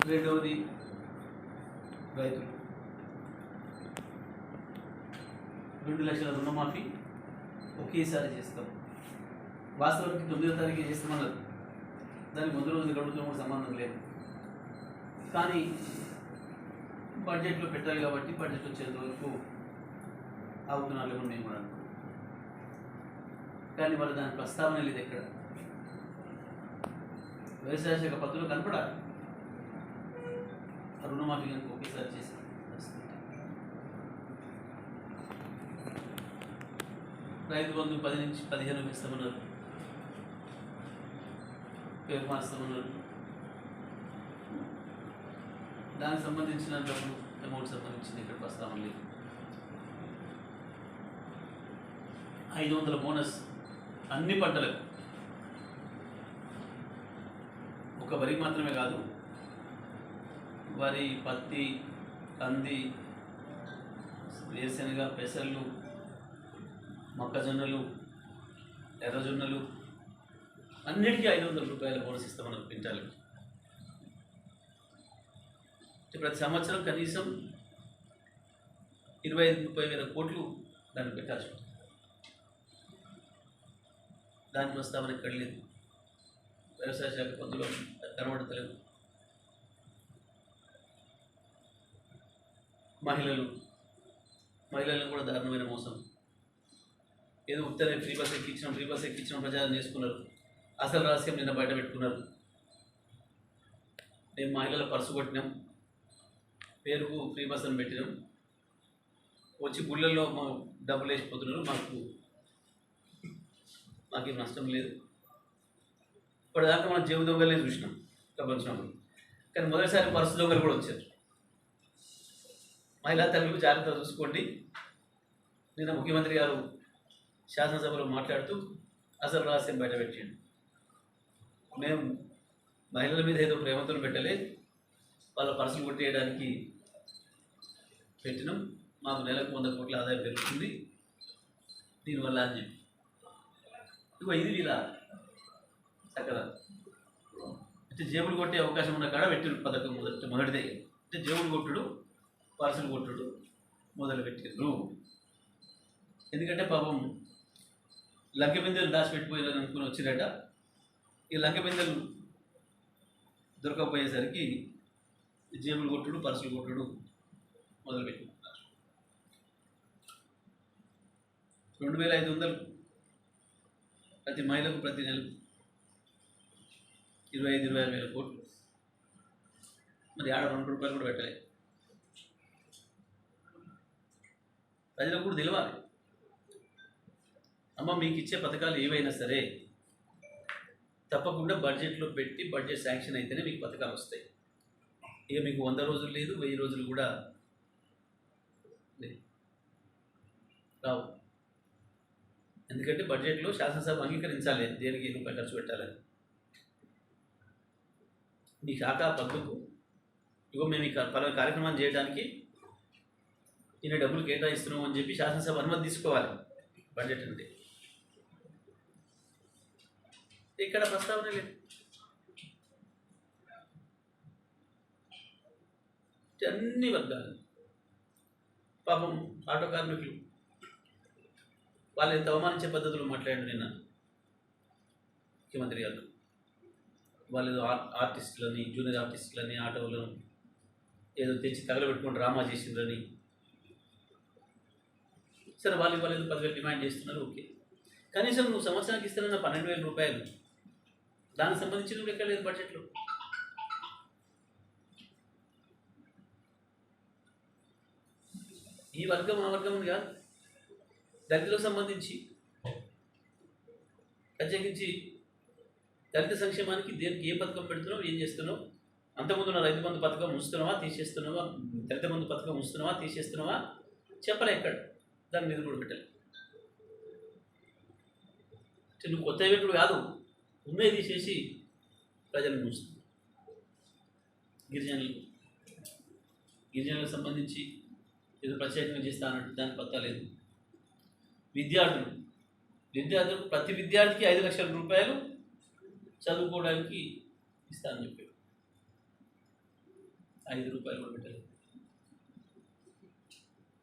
రెండవది రైతులు 2 లక్షల రుణమాఫీ ఒకేసారి చేస్తాం. వాస్తవానికి 9వ తారీఖు చేస్తామన్నారు. దానికి ముందు రోజు గడువుతో కూడా సంబంధం లేదు. కానీ బడ్జెట్లో పెట్టాలి కాబట్టి బడ్జెట్ వచ్చేంత వరకు ఆగుతున్నారు ఏమో మేము కూడా అనుకున్నాం. కానీ వాళ్ళు దాని ప్రస్తావన లేదు. ఎక్కడ వ్యవసాయ శాఖ పద్ధతులు కనపడాలి. రుణమాఫీ కనుక ఒకేసారి చేసి రైతు బంధు 10 నుంచి 15 ఇస్తామన్నారు. పేరు మారుస్తామన్నారు. దానికి సంబంధించిన డబ్బులు అమౌంట్ సంబంధించింది ఇక్కడ ప్రస్తావన లేదు. 500 బోనస్ అన్ని పంటలకు, ఒక వరి మాత్రమే కాదు, వరి, పత్తి, కంది, వేరుశనగ, పెసళ్ళు, మొక్కజొన్నలు, ఎర్రజొన్నలు అన్నిటికీ 500 రూపాయల బోనస్ ఇస్తామన్నారు క్వింటాల్కి. ప్రతి సంవత్సరం కనీసం 25-30 వేల కోట్లు దాన్ని పెట్టాల్సి ఉంటుంది. దాని ప్రస్తావన ఎక్కడ లేదు. వ్యవసాయ శాఖ పద్ధతిలో కనబడతలేదు. మహిళలను కూడా దారుణమైన మోసం. ఏదో ఉత్తరే ఫ్రీ బస్ ఎక్కించడం ప్రచారం చేసుకున్నారు. అసలు రహస్యం నిన్న బయట పెట్టుకున్నారు. మేము మహిళల పర్సు కొట్టినాం, పేరుకు ఫ్రీ బస్ అని పెట్టినాం, వచ్చి గుళ్ళల్లో మా డబ్బులు వేసిపోతున్నారు, మాకేం నష్టం లేదు. ఇప్పటిదాకా మనం జేబు దొంగలనే చూసినాం ప్రపంచంలో. కానీ మొదటిసారి పర్సు దొంగలు కూడా వచ్చారు. మహిళా తల్లులు జాగ్రత్తగా చూసుకోండి. నిన్న ముఖ్యమంత్రి గారు శాసనసభలో మాట్లాడుతూ అసలు రహస్యం బయట పెట్టండి. మేము మహిళల మీద ఏదో ప్రేమతో పెట్టలే, వాళ్ళ పర్సులు కొట్టేయడానికి పెట్టినాం. మాకు నెలకు 100 కోట్ల ఆదాయం పెరుగుతుంది దీనివల్ల అని చెప్పి. ఇదిగో ఇది వీళ్ళ చక్కద. అంటే జేబులు కొట్టే అవకాశం ఉన్న కాడ పెట్టిన పథకం మొదటిదే. అంటే జేబులు కొట్టుడు, పర్సులు కొట్టుడు మొదలు పెట్టిండ్రు. ఎందుకంటే పాపం లంకె బిందెలు దాచిపెట్టిపోయారని అనుకుని వచ్చినట్ట. ఈ లంకె బిందెలు దొరకకపోయేసరికి జేబులు కొట్టుడు, పర్సులు కొట్టుడు మొదలుపెట్టుకుంటున్నారు. 2500 ప్రతి మహిళకు ప్రతి నెలకు 25-26 వేల కోట్లు. మరి ఆడ 2 రూపాయలు కూడా పెట్టలేదు. ప్రజలకు కూడా తెలియాలి. అమ్మ, మీకు ఇచ్చే పథకాలు ఏవైనా సరే తప్పకుండా బడ్జెట్లో పెట్టి బడ్జెట్ శాంక్షన్ అయితేనే మీకు పథకాలు వస్తాయి. ఇక మీకు 100 రోజులు లేదు, 1000 రోజులు కూడా రావు. ఎందుకంటే బడ్జెట్లో శాసనసభ అంగీకరించాలి దేనికి రూపాయలు ఖర్చు పెట్టాలని. మీ శాఖ పద్ధతుకు ఇగో మేము ఈ పలానా కార్యక్రమాన్ని చేయడానికి ఈయన డబ్బులు కేటాయిస్తున్నాం అని చెప్పి శాసనసభ అనుమతి తీసుకోవాలి. బడ్జెట్ అంటే ఇక్కడ ప్రస్తావన లేదు. అన్ని వర్గాలు పాపం ఆటో కార్మికులు వాళ్ళు ఎంత అవమానించే పద్ధతులు మాట్లాడారు నిన్న ముఖ్యమంత్రి గారు. వాళ్ళు ఏదో ఆర్టిస్టులని, జూనియర్ ఆర్టిస్టులని, ఆటోలను ఏదో తెచ్చి తగలబెట్టుకొని డ్రామా చేసిండ్రని. సరే, వాళ్ళు 10,000 డిమాండ్ చేస్తున్నారు. ఓకే, కనీసం నువ్వు సంవత్సరానికి ఇస్తున్న 12,000 రూపాయలు దానికి సంబంధించిన ఎక్కడ లేదు బడ్జెట్లో. ఈ వర్గం ఆ వర్గం ఉంది కాదు, దళితులకు సంబంధించి ప్రత్యేకించి దళిత సంక్షేమానికి దేనికి ఏ పథకం పెడుతున్నావు, ఏం చేస్తున్నావు? అంతకుముందు రైతు బంధు పథకం ఉంచుతున్నావా, తీసేస్తున్నావా? దళిత బంధు పథకం ఉంచుతున్నావా, తీసేస్తున్నావా? చెప్పలే ఎక్కడ. దాని మీద కూడా పెట్టాలి. నువ్వు కొత్త పెట్టుడు కాదు, ఉన్నది తీసేసి ప్రజలను ఉంచుతుంది. గిరిజనులకు సంబంధించి ఏదో ప్రత్యేకంగా చేస్తానంటే దానికి పత్తా లేదు. విద్యార్థులకు ప్రతి విద్యార్థికి 5 లక్షల రూపాయలు చదువుకోవడానికి ఇస్తానని చెప్పాడు. రూపాయలు కూడా పెట్టలేదు.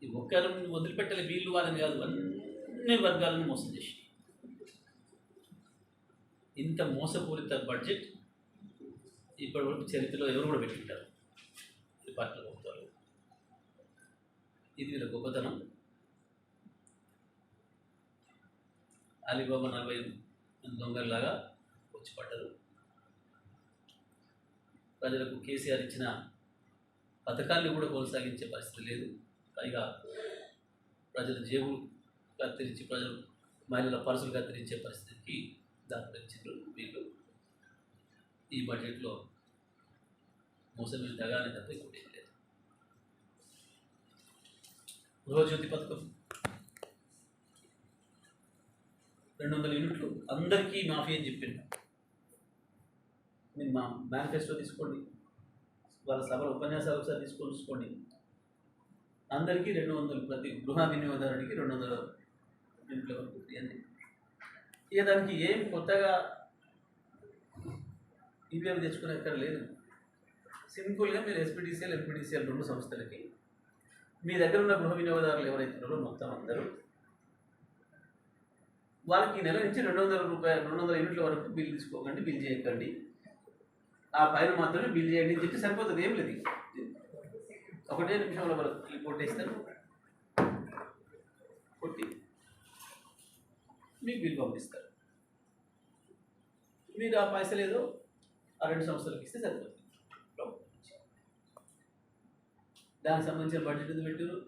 ఈ ఒక్కరిని వదిలిపెట్టలే, వీళ్ళు వాళ్ళని కాదు, అన్ని వర్గాలను మోసం చేసి ఇంత మోసపూరిత బడ్జెట్ ఇప్పటివరకు చరిత్రలో ఎవరు కూడా పెట్టింటారు ఈ పార్టీల ప్రభుత్వాలు. ఇది వీళ్ళ గొప్పతనం. అలీబాబా 40 దొంగల్లాగా వచ్చి పడ్డరు. ప్రజలకు కేసీఆర్ ఇచ్చిన పథకాన్ని కూడా కొనసాగించే పరిస్థితి లేదు. పైగా ప్రజల జేబులు కత్తిరించి, మహిళల పర్సులు కత్తిరించే పరిస్థితికి దాపరించారు వీళ్ళు. ఈ బడ్జెట్లో మోసమైన దగానే తప్ప ఇంకోటి ఏం లేదు. గృహజ్యోతి పథకం 200 యూనిట్లు అందరికీ మాఫీ అని చెప్పిండు. మీరు మా మేనిఫెస్టో తీసుకోండి, వాళ్ళ సభల ఉపన్యాసాలు ఒకసారి చూసుకోండి. అందరికీ 200, ప్రతి గృహ వినియోగదారుడికి 200 యూనిట్ల వరకు ఫ్రీ అని. ఇక దానికి ఏం కొత్తగా ఇవేమి తెచ్చుకునే ఎక్కడ లేదు. సింపుల్గా మీరు ఎస్పీడీసీఎల్, ఎంపీడీసీఎల్ 2 సంస్థలకి మీ దగ్గర ఉన్న గృహ వినియోగదారులు ఎవరైతే ఉన్నారో మొత్తం అందరూ వాళ్ళకి నెల నుంచి 200 యూనిట్ల వరకు బిల్ తీసుకోకండి, బిల్ చేయకండి, ఆ పైన మాత్రమే బిల్ చేయండి అని చెప్పి సరిపోతుంది. ఏం లేదు, 1 నిమిషంలో వరకు రిపోర్ట్ ఇస్తారు, కొట్టి మీకు బిల్ పంపిస్తారు. మీరు ఆ పైసలు ఏదో ఆ 2 సంవత్సరాలకి ఇస్తే సరిపోతుంది. దానికి సంబంధించిన బడ్జెట్ పెట్టారు.